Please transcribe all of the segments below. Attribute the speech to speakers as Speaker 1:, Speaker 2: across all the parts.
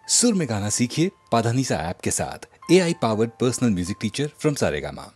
Speaker 1: सुर में गाना सीखिए पाधानीसा ऐप के साथ। AI powered personal music teacher from Saregama.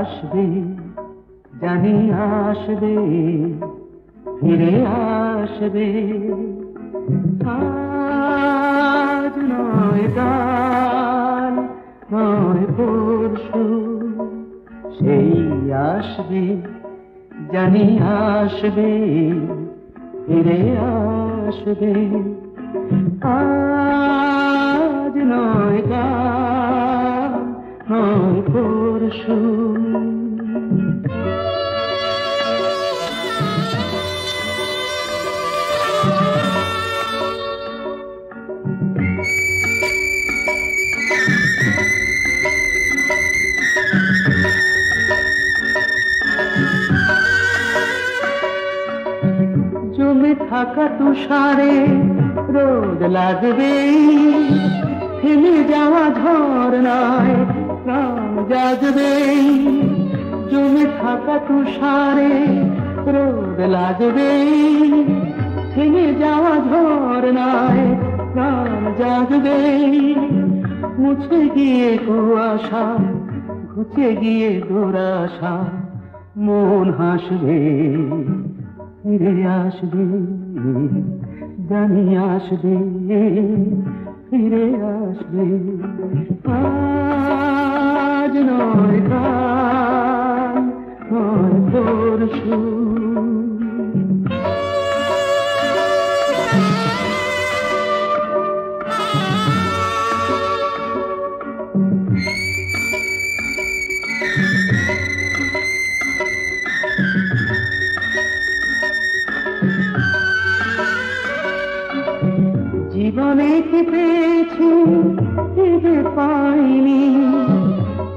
Speaker 2: আসবে জানি আসবে ফিরে আসবে আজ নয় কাল নয় পরশু সেই আসবে জানি আসবে ফিরে আসবে আজ নয় কাল নয় পরশু জমে থাকা তুষারে রোদ লাগবে থেমে যাওয়া ঝরনায় প্রাণ জাগবে জমে থাকা তুষারে রোদ লাগবে থেমে যাওয়া ঝরনায় প্রাণ জাগবে মুছে গিয়ে কুয়াশা ঘুচে গিয়ে দুরাশা মন হাসবে ফিরে আসবে জানি আসবে ফিরে আসবে আজ নয় কাল নয় পরশু জীবনে কি পেয়েছি যে পাইনি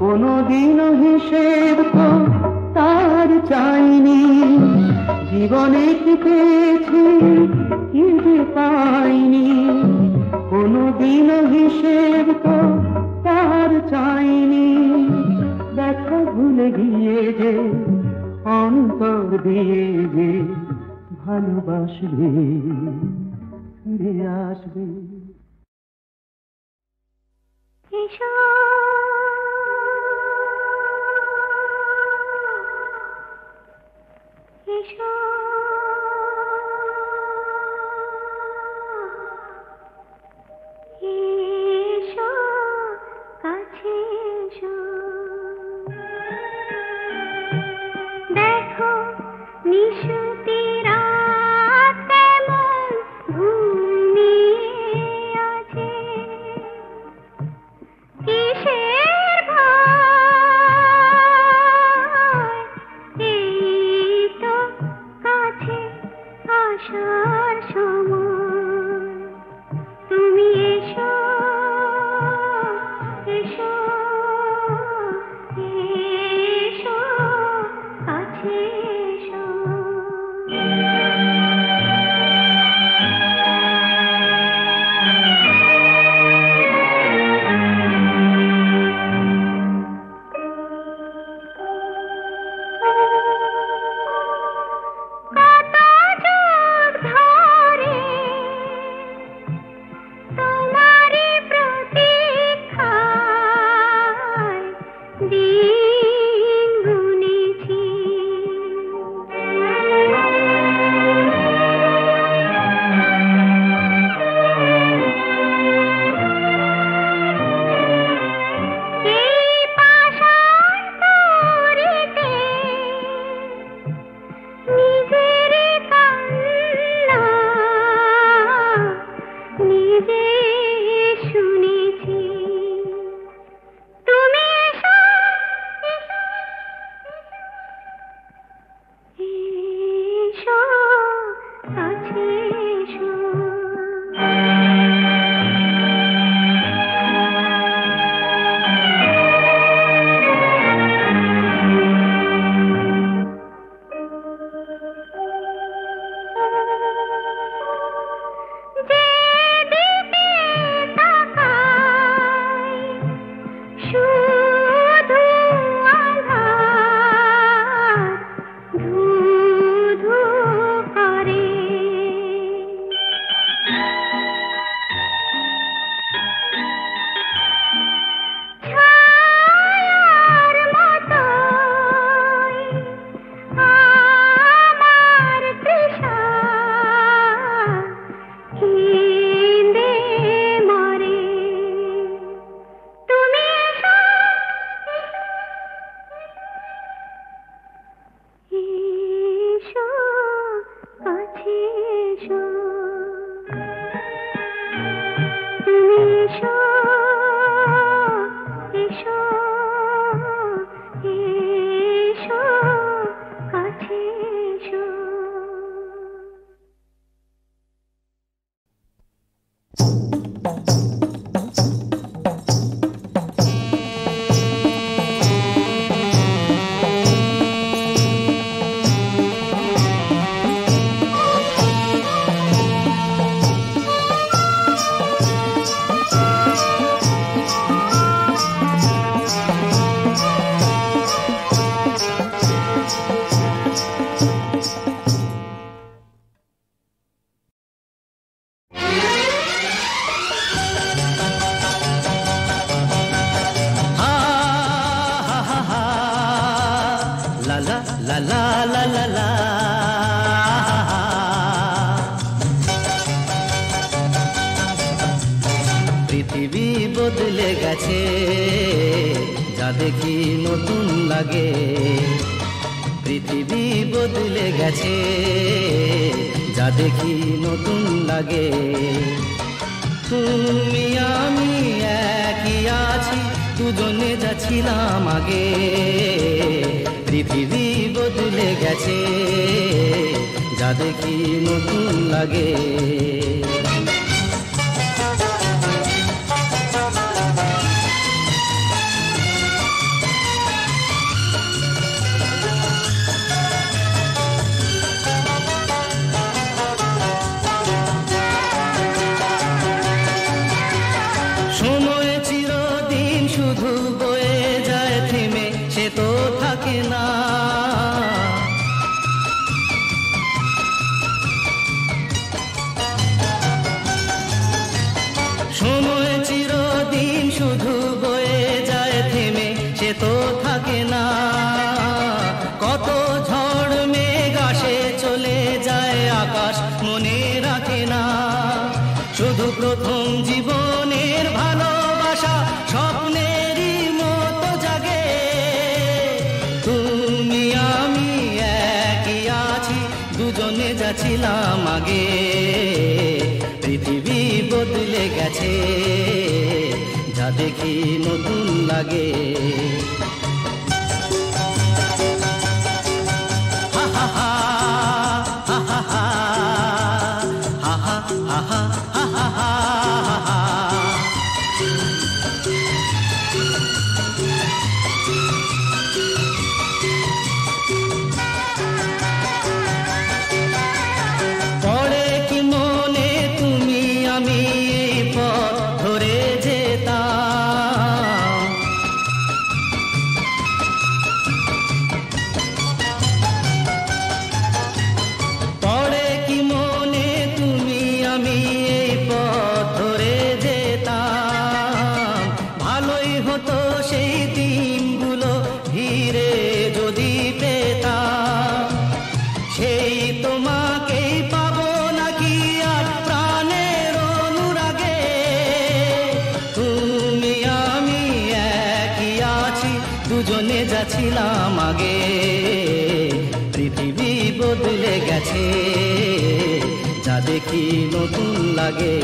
Speaker 2: কোনদিনও হিসেব তো তার চাইনি জীবনে কি পেয়েছি যে পাইনি কোনদিনও হিসেব তো তার চাইনি দেখা ভুলে গিয়ে যে অন্তর দিয়ে যে ভালোবাসবে ফিরে আসবে
Speaker 3: এসো এসো এসো কাছে এসো দেখো নিশুতি রাত কেমন ঘুমিয়ে আছে কিসের ভয় এই তো কাছে আসার সময় তুমি এসো এসো এসো কাছে এসো
Speaker 2: লা লা লা। পৃথিবী বদলে গেছে, যা দেখি নতুন লাগে। পৃথিবী বদলে গেছে, যা দেখি নতুন লাগে। তুমি আমি একই আছি, দুজনে যাচ্ছিলাম আগে। পৃথিবী বদলে গেছে, যা দেখি নতুন লাগে। সময় চিরদিন শুধু বয়ে যায় থেমে, সে তো থাকে না। সময় চিরদিন শুধু বয়ে যায় থেমে, সে তো থাকে না। কত ঝড় মেঘ আসে চলে যায়, আকাশ মনে রাখে না। শুধু প্রথম জীবনের ভালোবাসা স্বপ্নেরই মতো জাগে। তুমি আমি একই আছি, দুজনে যাচ্ছিলাম আগে। পৃথিবী বদলে গেছে, যা দেখি নতুন লাগে। হা হা হা হা হা হা হা হা হা হা হা হা। পড়ে কি মনে তুমি আমি এই পথ ধরে যেতাম। পড়ে কি মনে তুমি আমি এই পথ ধরে যেতাম। ভালোই হতো সেই দিনগুলো ধীরে যদি পেতাম। সেই তোমাকেই পাবো নাকি আর প্রাণের অনুরাগে। তুমি আমি একই আছি, দুজনে যাচ্ছিলাম আগে। পৃথিবী বদলে গেছে, যা দেখি নতুন লাগে।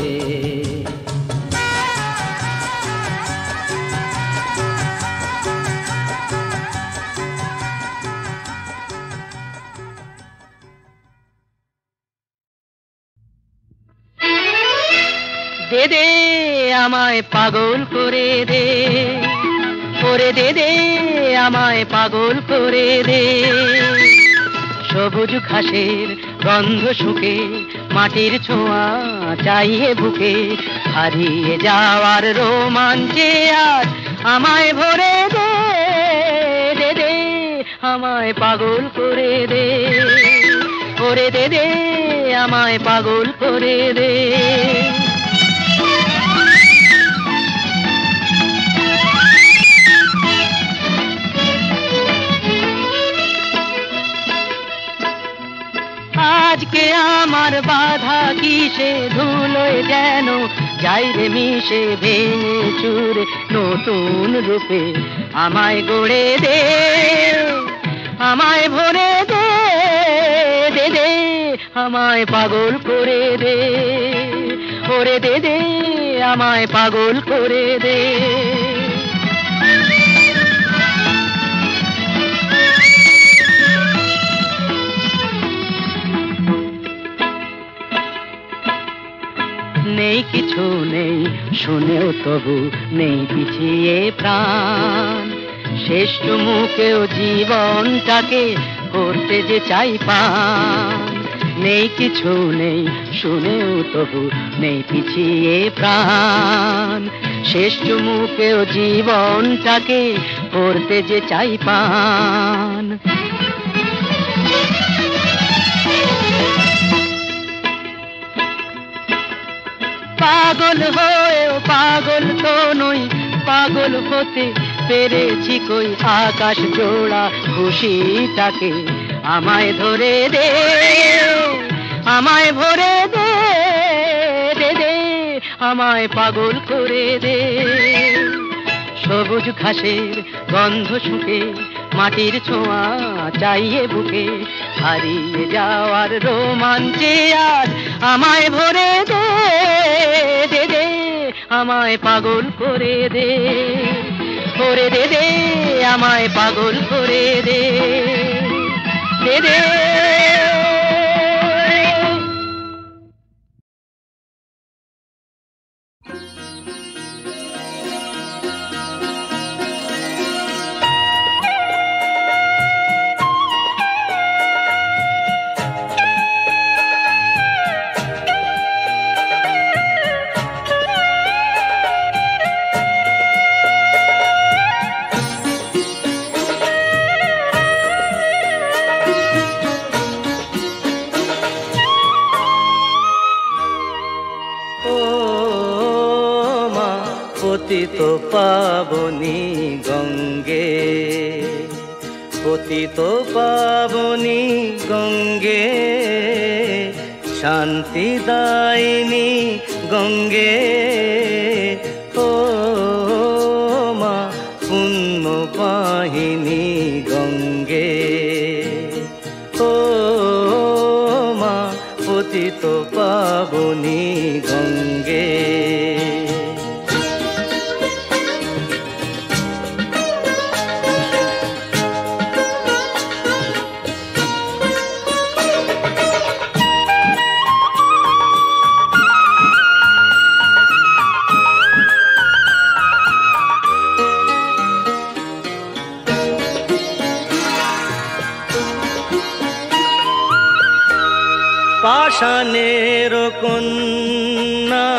Speaker 2: দে দে আমায় পাগল করে দে, করে দে দে আমায় পাগল করে দে। সবুজ ঘাসের গন্ধ শুকে, মাটির ছোঁয়া চাইয়ে বুকে, হারিয়ে যাওয়ার রোমাঞ্চে আজ আমায় ভরে দে। দে দে আমায় পাগল করে দে, করে দে দে আমায় পাগল করে দে। আজকে আমার বাধা কিসে, ধুলোয় যেন যাই রে মিশে, ভেঙে চুরে নতুন রূপে আমায় গড়ে দে। আমায় ভরে দে, দে দে আমায় পাগল করে দে, করে দে দে আমায় পাগল করে দে। নেই কিছু নেই শুনেও তবু নেই পিছিয়ে প্রাণ। শেষ চুমুকেও জীবনটাকে করতে যে চাই পান। নেই কিছু নেই শুনেও তবু নেই পিছিয়ে প্রাণ। শেষ চুমুকেও জীবনটাকে করতে যে চাই পান। পাগল হয়েও পাগল তো নই, পাগল হতে পেরেছি কই আকাশ জোড়া খুশিটাকে আমায় ধরে দে, আমায় ভরে দে, দে দে, আমায় পাগল করে দে। সবুজ ঘাসের গন্ধ শুকে, মাটির ছোঁয়া চাইয়ে বুকে, হারিয়ে যাওয়ার রোমাঞ্চে আজ আমায় ভরে দে, দে দে, আমায় পাগল করে দে, করে দে দে, আমায় পাগল করে দে, দে দে।
Speaker 4: পতিত পাবনী গঙ্গে, পতিত পাবনী গঙ্গে, শান্তি দায়িনী গঙ্গে, ও মা পুণ্য বাহিনী গঙ্গে, ও মা পতিত পাবনী গঙ্গে। পাষাণের কন্যা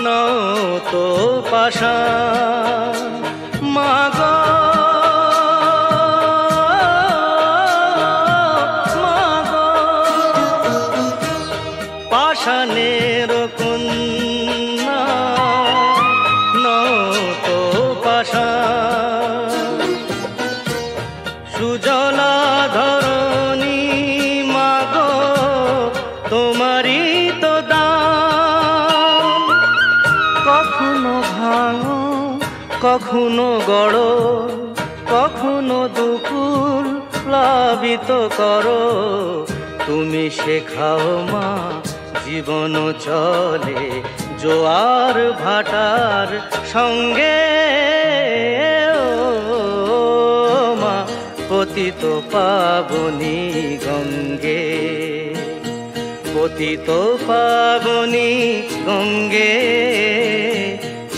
Speaker 4: নও তো পাষাণ, মা গো মা গো, পাষাণের কন্যা নও তো পাষাণ, সুজলা ধরণী তোমারই তো দান, কখনো ভাঙো কখনো গড়ো, কখনো দুকুল প্লাবিত করো, তুমি শেখাও মা জীবন চলে জোয়ার ভাটার সঙ্গে, ও মা পতিত পাবনী গঙ্গে, পতিত পাবনী গঙ্গে,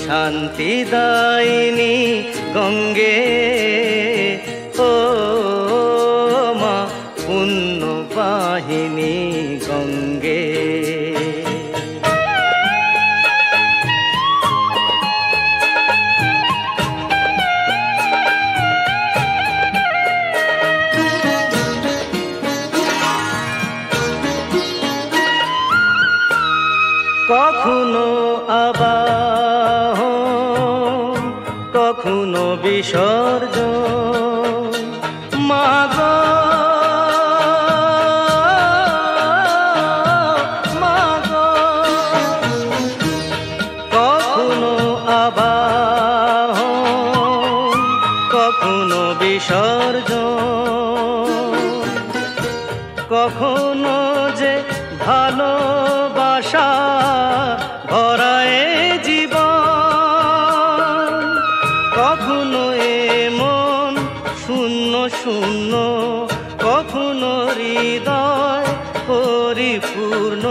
Speaker 4: শান্তি দায়িনী গঙ্গে, ও মা পুণ্য বাহিনী গঙ্গে। কখনো আবাহন কখনো বিসর্জন, মা গো মা গো, কখনো আবাহন কখনো বিসর্জন, কখনো যে ভালোবাসা ভরায় জীবন, কখনো এমন শূন্য শূন্য, কখনো হৃদয় পরিপূর্ণ,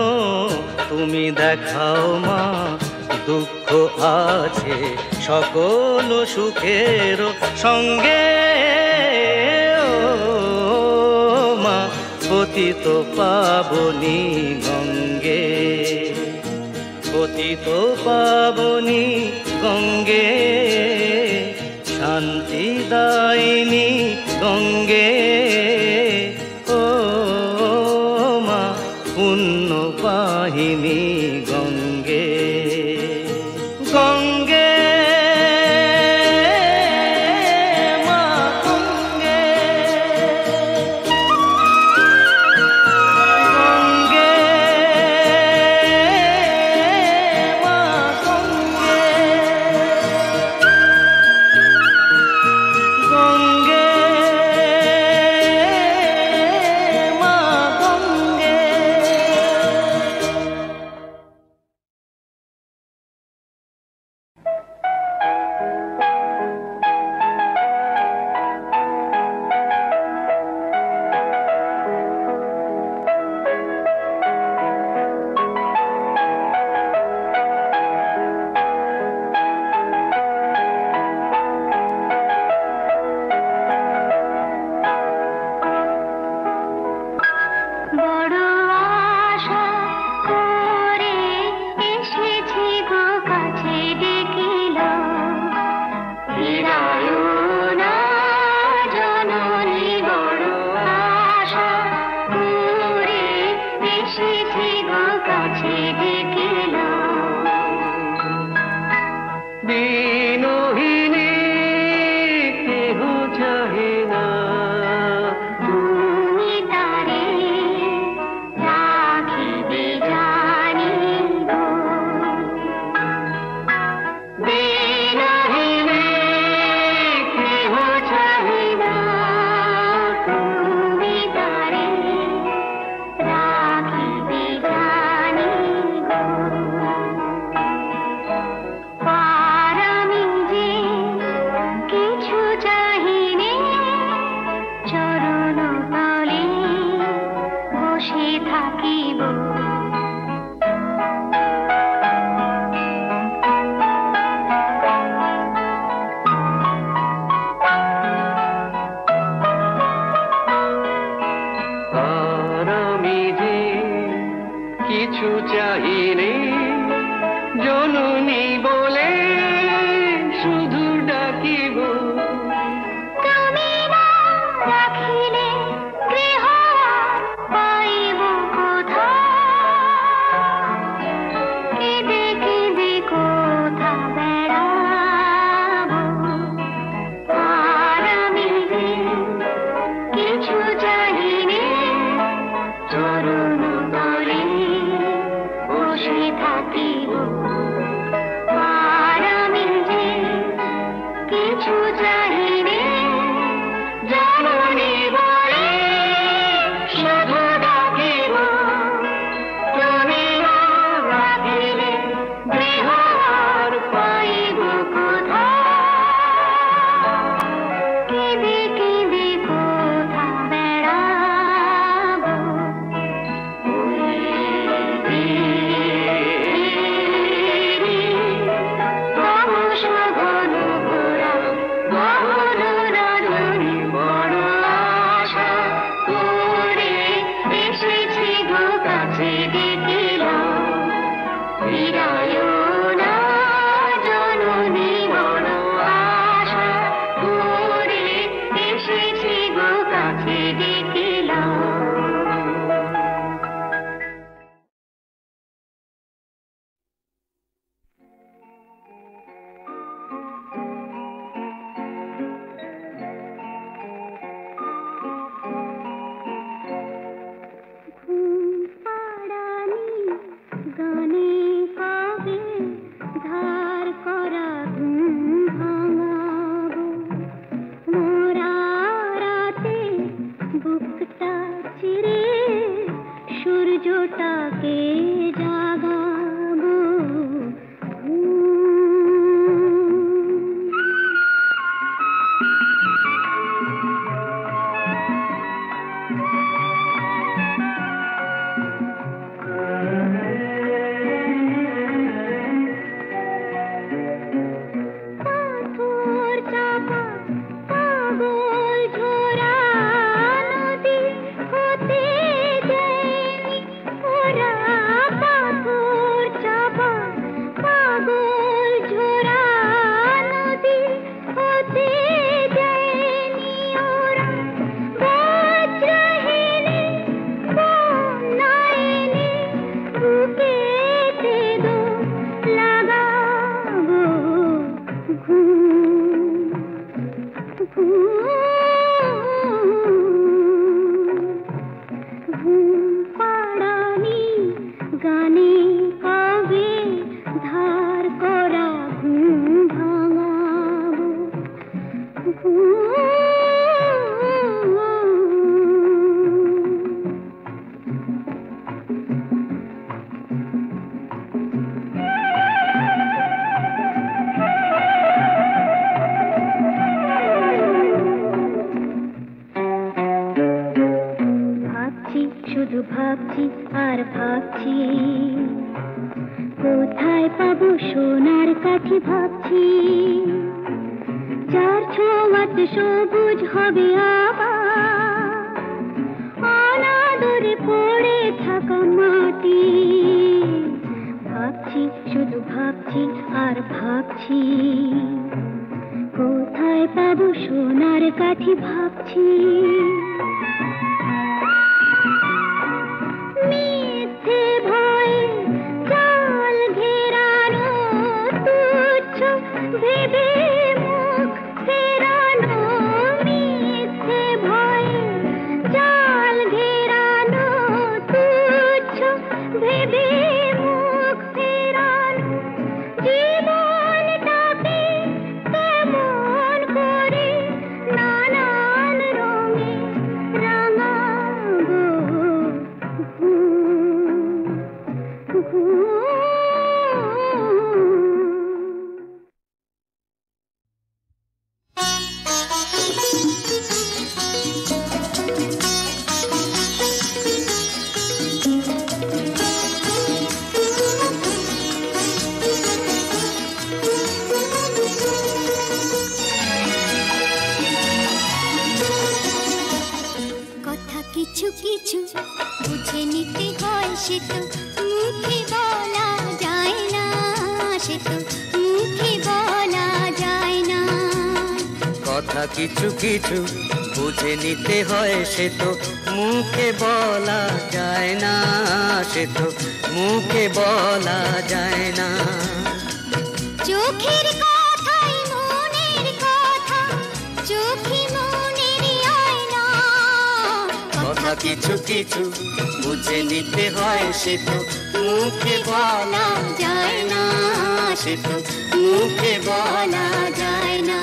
Speaker 4: তুমি দেখাও মা দুঃখ আছে সকল সুখের সঙ্গে, ও মা পতিত পাবনী গঙ্গে, পতিত পাবনী গঙ্গে, শান্তি দায়িনী গঙ্গে, ও মা পুণ্য বাহিনী গঙ্গে, গঙ্গে মা গঙ্গে।
Speaker 3: ফিরায়ো না জননী বড় আশা করে এসেছি গো কাছে ডেকেল
Speaker 4: দিনহীনে কেহ চাহে না
Speaker 3: তুমি তারে রাখিবে জানি গো
Speaker 4: দিনহীনে কেহ চাহে না
Speaker 3: তুমি তারে রাখিবে জানি গো পারামি যে কিছু চাহিনে চরণ তলে বসে থাকিব
Speaker 4: আর আমি যে কিছু চাহিনে জননী বলে শুধু ডাকিব
Speaker 3: তুমি না রাখিলে গৃহ আর পাইব কোথায় কেঁদে কেঁদে কোথা বেড়াব আর আমি যে কিছু চাহিনে চরণ তলে বসে থাকিব আর আমি যে কিছু চাহিনে জননী বলে শুধু ডাকিব তুমি না রাখিলে গৃহ আর পাইব কোথায় কেঁদে কেঁদে কোথা বেড়াব
Speaker 4: বড় আশা করে
Speaker 3: এসেছি গো কাছে ডেকেল ফিরায়ো না জননী বড় আশা করে এসেছি গো কাছে ডেকেল গানে পাবে ধার করা ঘুম ভাঙাবো মোরা রাতে বুকটা চিরে সূর্যটাকে জাগাবো পাথর চাপা পাগল ঝোরা নদী হতে যায়নি ওরা পাথর চাপা পাগল ঝোরা নদী হতে যায়নি ওরা বজ্রহীনে বন্যায়নি বুকেতে দো লাগাবো ঘুম পাড়ানি গানে কবে ধার করা ঘুম ভাঙাবো ভাবছি শুধু ভাবছি আর ভাবছি কোথায় পাবো সোনার কাঠি ভাবছি যার ছোঁয়াতে সবুজ হবে আবার অনাদরে পড়ে থাকা মাটি ভাবছি শুধু ভাবছি আর ভাবছি পাবো সোনার কাঠি ভাবছি মিথ্যে ভয়ে জাল ঘেরানো তুচ্ছ ভেবে মুখ ফেরানো মিথ্যে ভয়ে জাল ঘেরানো তুচ্ছ ভেবে মুখ ফেরানো জীবনটাকে কেমন করে নানান রঙে রাঙাবো কথা কিছু কিছু বুঝে নিতে হয় সে তো মুখে বলা যায় না সে তো মুখে বলা যায় না
Speaker 2: কথা কিছু কিছু বুঝে নিতে হয় সে তো মুখে বলা যায় না সে তো মুখে বলা যায় না
Speaker 3: চোখের কথাই মনের কথা চোখে মনের আয়না
Speaker 2: কথা কিছু কিছু বুঝে নিতে হয় সে তো মুখে বলা যায় না সে তো মুখে বলা যায় না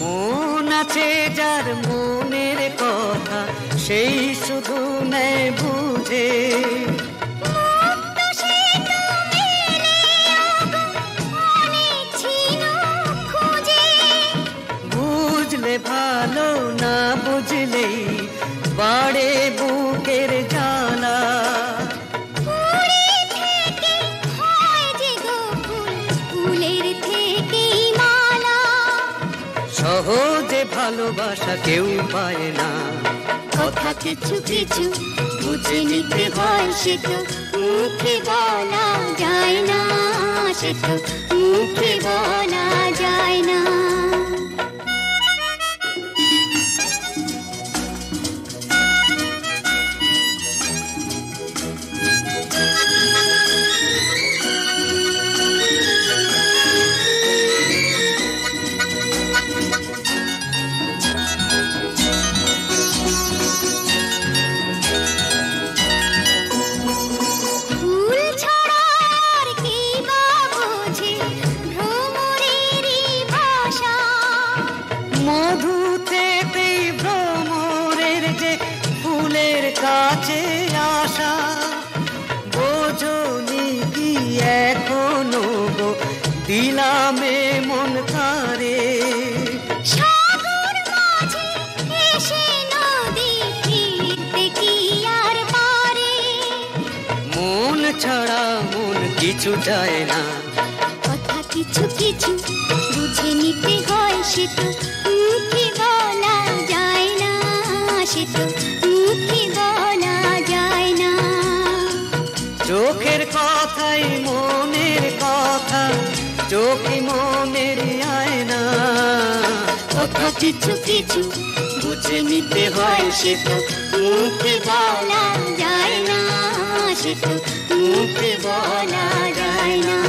Speaker 2: মন আছে যার মনের কথা সেই শুধু নেয় বুঝে বুঝলে ভালো না বুঝলেই বাড়ে বুকের জ্বালা সহজে ভালোবাসা কেউ পায় না কথা কিছু কিছু বুঝে নিতে হয় সে তো মুখে বলা যায় না সে তো মুখে বলা যায় না কাছে আসা বোঝনি কি এখনো গো দিলামে মন তারে
Speaker 3: সাগর মাঝে এসে নদী ফিরতে কি আর পারে
Speaker 2: মন ছাড়া মন কিছু চায় না
Speaker 3: কথা কিছু কিছু বুঝে নিতে হয় সে তো মুখে বলা যায় না সে তো মুখে বলা যায় না
Speaker 2: চোখের কথাই মনের কথা চোখে মনের আয়না কথা কিছু কিছু বুঝে নিতে হয় সে তো মুখে বলা যায় না সে তো মুখে বলা যায় না